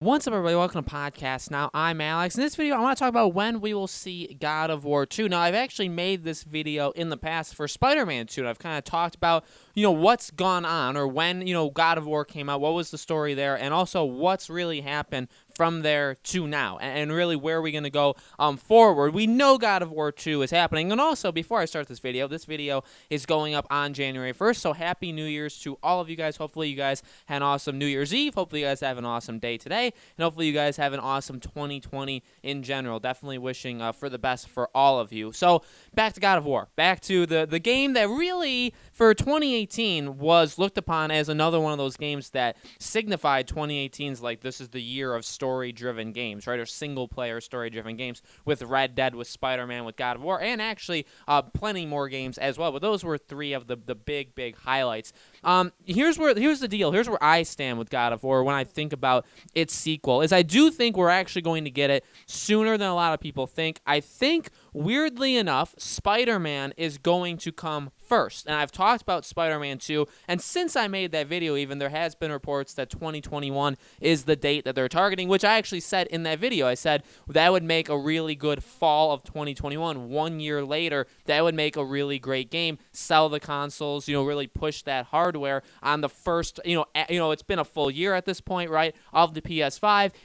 What's up, everybody? Welcome to podcast. Now, I'm Alex. In this video, I want to talk about when we will see God of War 2. Now, I've actually made this video in the past for Spider-Man 2, and I've kind of talked about, what's gone on, or when, God of War came out, what was the story there, and also what's really happened from there to now, and really where are we going to go forward. We know God of War 2 is happening, and also, before I start this video is going up on January 1st, so Happy New Year's to all of you guys. Hopefully, you guys had an awesome New Year's Eve. Hopefully, you guys have an awesome day today. And hopefully you guys have an awesome 2020 in general. Definitely wishing for the best for all of you. So back to God of War. Back to the game that really, for 2018, was looked upon as another one of those games that signified 2018's like this is the year of story-driven games, right? Or single-player story-driven games with Red Dead, with Spider-Man, with God of War, and actually plenty more games as well. But those were three of the big highlights. Here's the deal. Here's where I stand with God of War when I think about its sequel, is I do think we're actually going to get it sooner than a lot of people think. I think, weirdly enough, Spider-Man is going to come first. And I've talked about Spider-Man 2, and since I made that video even, there has been reports that 2021 is the date that they're targeting, which I actually said in that video. I said that would make a really good fall of 2021. 1 year later, that would make a really great game, sell the consoles, really push that hardware on the first, it's been a full year at this point, right, of the PS5.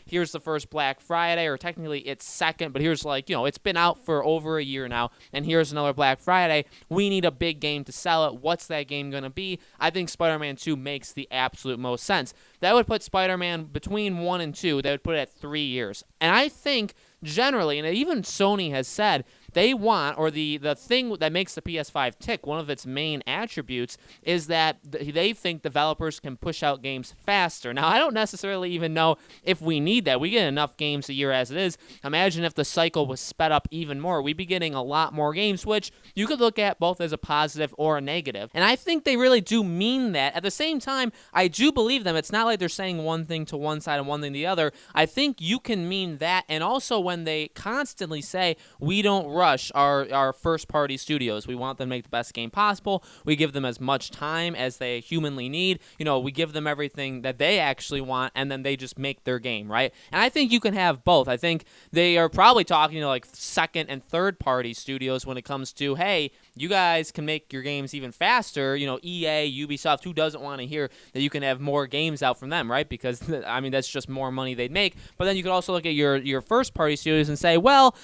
Here's the first Black Friday, or technically it's second, but here's it's been out for over a year now, and here's another Black Friday. We need a big game to sell it. What's that game going to be? I think Spider-Man 2 makes the absolute most sense. That would put Spider-Man between 1 and 2. That would put it at 3 years. And I think generally, and even Sony has said, they want, or the thing that makes the PS5 tick, one of its main attributes, is that they think developers can push out games faster. Now, I don't necessarily even know if we need that. We get enough games a year as it is. Imagine if the cycle was sped up even more. We'd be getting a lot more games, which you could look at both as a positive or a negative. And I think they really do mean that. At the same time, I do believe them. It's not like they're saying one thing to one side and one thing to the other. I think you can mean that, and also when they constantly say, we don't rush our first-party studios. We want them to make the best game possible. We give them as much time as they humanly need. We give them everything that they actually want, and then they just make their game, right? And I think you can have both. I think they are probably talking to like second and third-party studios when it comes to, hey, you guys can make your games even faster. EA, Ubisoft, who doesn't want to hear that you can have more games out from them, right? Because, that's just more money they'd make. But then you could also look at your first-party studios and say, well,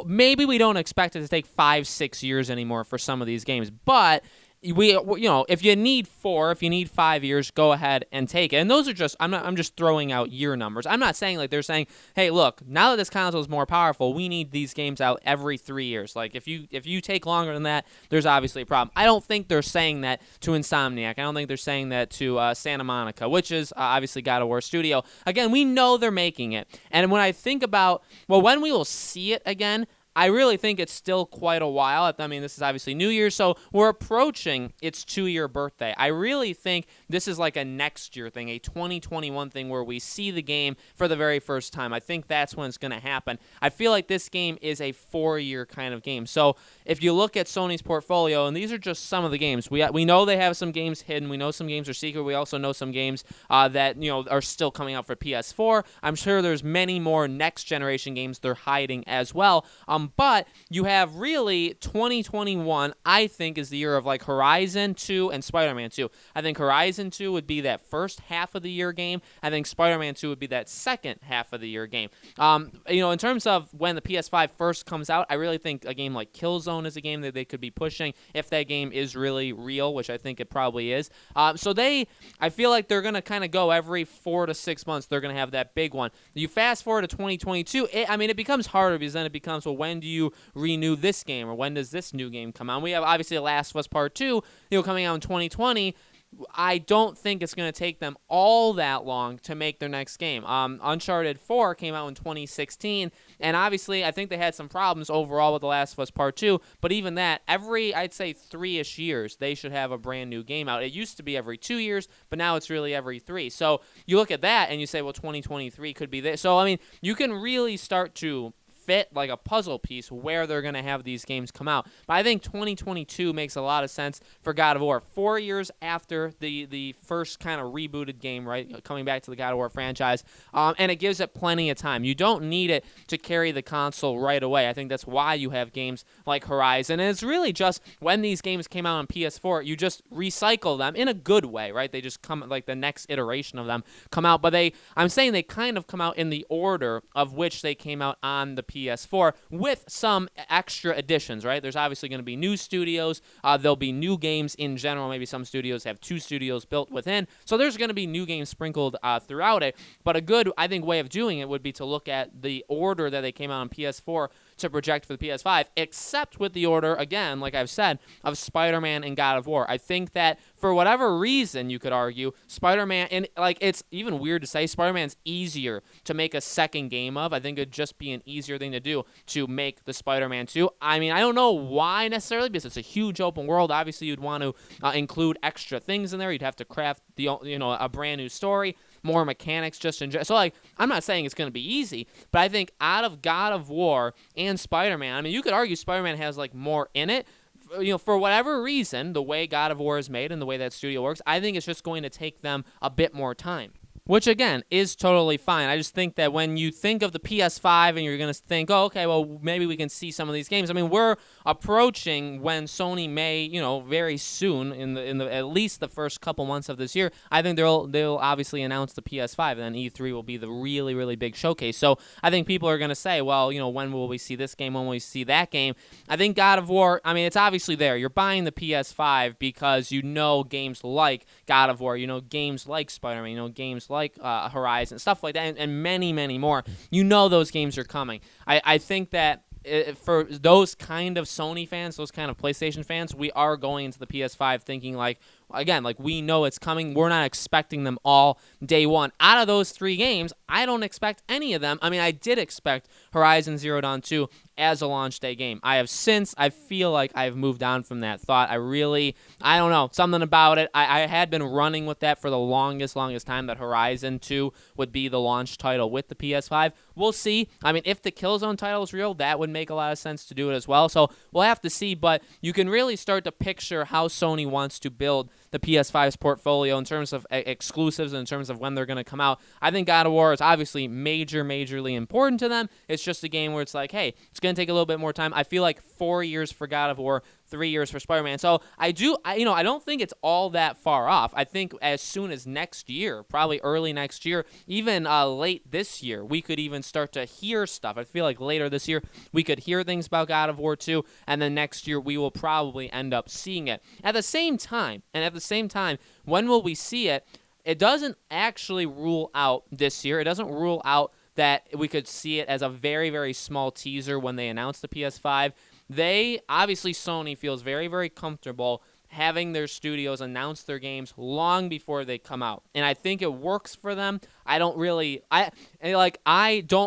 maybe we don't expect it to take 5-6 years anymore for some of these games, but if you need 4, if you need 5 years, go ahead and take it. And those are just, I'm just throwing out year numbers. I'm not saying like they're saying, hey, look, now that this console is more powerful, we need these games out every 3 years. Like if you take longer than that, there's obviously a problem. I don't think they're saying that to Insomniac. I don't think they're saying that to Santa Monica, which is obviously God of War Studio. Again, we know they're making it. And when I think about, when we will see it again, I really think it's still quite a while. This is obviously New Year's, so we're approaching its 2-year birthday. I really think this is like a next year thing, a 2021 thing where we see the game for the very first time. I think that's when it's going to happen. I feel like this game is a 4-year kind of game. So if you look at Sony's portfolio, and these are just some of the games, we know they have some games hidden. We know some games are secret. We also know some games that are still coming out for PS4. I'm sure there's many more next generation games they're hiding as well. But you have really 2021, I think, is the year of like Horizon 2 and Spider-Man 2. I think Horizon 2 would be that first half of the year game. I think Spider-Man 2 would be that second half of the year game. In terms of when the PS5 first comes out, I really think a game like Killzone is a game that they could be pushing if that game is really real, which I think it probably is. I feel like they're going to kind of go every 4 to 6 months. They're going to have that big one. You fast forward to 2022, it becomes harder because then it becomes, when do you renew this game, or when does this new game come out? We have obviously The Last of Us Part 2, coming out in 2020. I don't think it's going to take them all that long to make their next game. Uncharted 4 came out in 2016, and obviously I think they had some problems overall with The Last of Us Part 2, but even that, I'd say 3-ish years, they should have a brand new game out. It used to be every 2 years, but now it's really every 3. So you look at that and you say, 2023 could be this. So, you can really start to fit like a puzzle piece where they're going to have these games come out. But I think 2022 makes a lot of sense for God of War. 4 years after the first kind of rebooted game, right? Coming back to the God of War franchise. And it gives it plenty of time. You don't need it to carry the console right away. I think that's why you have games like Horizon. And it's really just when these games came out on PS4, you just recycle them in a good way, right? They just come, like the next iteration of them come out. But I'm saying they kind of come out in the order of which they came out on the PS4 with some extra additions, right? There's obviously going to be new studios. There'll be new games in general. Maybe some studios have 2 studios built within. So there's going to be new games sprinkled throughout it. But a good, I think, way of doing it would be to look at the order that they came out on PS4 to project for the PS5, except with the order, again, like I've said, of Spider-Man and God of War. I think that for whatever reason, you could argue, Spider-Man, and like it's even weird to say, Spider-Man's easier to make a second game of. I think it'd just be an easier thing to do to make the Spider-Man 2. I mean, I don't know why necessarily, because it's a huge open world. Obviously, you'd want to include extra things in there. You'd have to craft a brand new story, more mechanics just in general. So, like, I'm not saying it's going to be easy, but I think out of God of War and Spider-Man, I mean, you could argue Spider-Man has, like, more in it. For whatever reason, the way God of War is made and the way that studio works, I think it's just going to take them a bit more time. Which, again, is totally fine. I just think that when you think of the PS5 and you're going to think, oh, okay, well, maybe we can see some of these games. I mean, we're approaching when Sony may, very soon, in the at least the first couple months of this year, I think they'll obviously announce the PS5, and then E3 will be the really, really big showcase. So I think people are going to say, well, when will we see this game? When will we see that game? I think God of War, I mean, it's obviously there. You're buying the PS5 because games like God of War, games like Spider-Man, games like Horizon, stuff like that, and many, many more. Those games are coming. I think that for those kind of Sony fans, those kind of PlayStation fans, we are going into the PS5 thinking we know it's coming. We're not expecting them all day one. Out of those 3 games, I don't expect any of them. I mean, I did expect Horizon Zero Dawn 2 as a launch day game. I feel like I've moved on from that thought. I don't know, something about it. I had been running with that for the longest time, that Horizon 2 would be the launch title with the PS5. We'll see. I mean, if the Killzone title is real, that would make a lot of sense to do it as well. So we'll have to see, but you can really start to picture how Sony wants to build the PS5's portfolio in terms of exclusives and in terms of when they're going to come out. I think God of War is obviously majorly important to them. It's just a game where it's like, hey, it's going to take a little bit more time. I feel like 4 years for God of War, 3 years for Spider-Man. So I don't think it's all that far off. I think as soon as next year, probably early next year, even late this year, we could even start to hear stuff. I feel like later this year, we could hear things about God of War 2, and then next year, we will probably end up seeing it. At the same time, when will we see it? It doesn't actually rule out this year. It doesn't rule out that we could see it as a very, very small teaser when they announce the PS5. Sony feels very, very comfortable having their studios announce their games long before they come out. And I think it works for them. I don't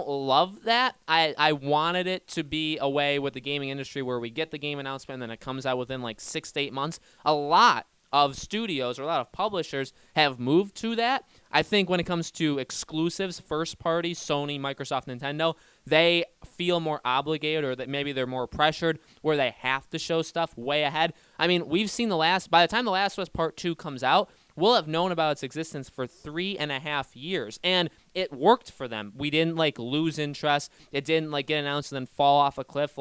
love that. I wanted it to be a way with the gaming industry where we get the game announcement and then it comes out within 6 to 8 months. A lot of studios or a lot of publishers have moved to that. I think when it comes to exclusives, first party, Sony, Microsoft, Nintendo, they feel more obligated, or that maybe they're more pressured where they have to show stuff way ahead. I mean, we've seen by the time The Last of Us Part 2 comes out, we'll have known about its existence for 3.5 years, and it worked for them. We didn't lose interest. It didn't get announced and then fall off a cliff.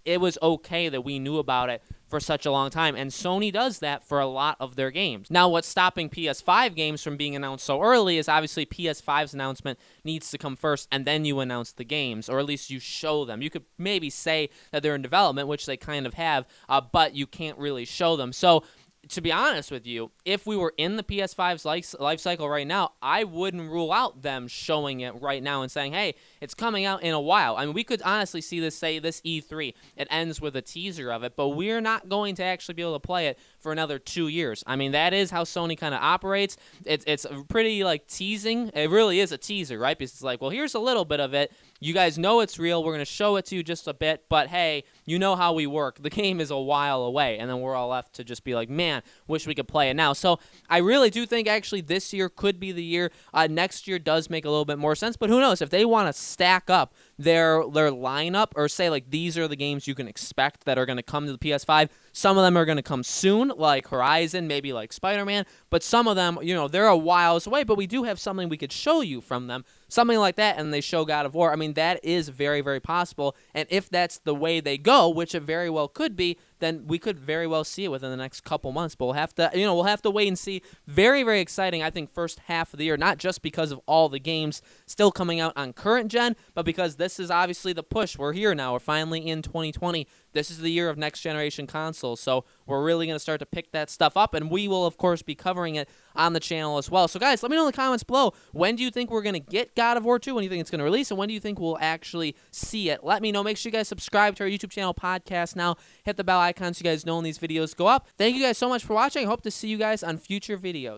It was okay that we knew about it for such a long time, and Sony does that for a lot of their games. Now, what's stopping PS5 games from being announced so early is obviously PS5's announcement needs to come first, and then you announce the games, or at least you show them. You could maybe say that they're in development, which they kind of have, but you can't really show them. So, to be honest with you, if we were in the PS5's life cycle right now, I wouldn't rule out them showing it right now and saying, hey, it's coming out in a while. I mean, we could honestly see this E3. It ends with a teaser of it, but we're not going to actually be able to play it for another 2 years. I mean, that is how Sony kind of operates. It's pretty teasing. It really is a teaser, right? Because it's well, here's a little bit of it. You guys know it's real. We're going to show it to you just a bit, but hey, you know how we work. The game is a while away, and then we're all left to just be like, man, wish we could play it now. So I really do think actually this year could be the year. Next year does make a little bit more sense, but who knows? If they want to stack up their lineup, or say like these are the games you can expect that are going to come to the PS5. Some of them are going to come soon, like Horizon, maybe like Spider-Man, but some of them, they're a whiles away, but we do have something we could show you from them, something like that, and they show God of War. I mean, that is very, very possible, and if that's the way they go, which it very well could be, then we could very well see it within the next couple months. But we'll have to wait and see. Very, very exciting, I think, first half of the year, not just because of all the games still coming out on current gen, but because this is obviously the push. We're here now. We're finally in 2020. This is the year of next generation consoles, so we're really going to start to pick that stuff up, and we will, of course, be covering it on the channel as well. So, guys, let me know in the comments below, when do you think we're going to get God of War 2? When do you think it's going to release? And when do you think we'll actually see it? Let me know. Make sure you guys subscribe to our YouTube channel, Podcast Now. Hit the bell icon so you guys know when these videos go up. Thank you guys so much for watching. I hope to see you guys on future videos.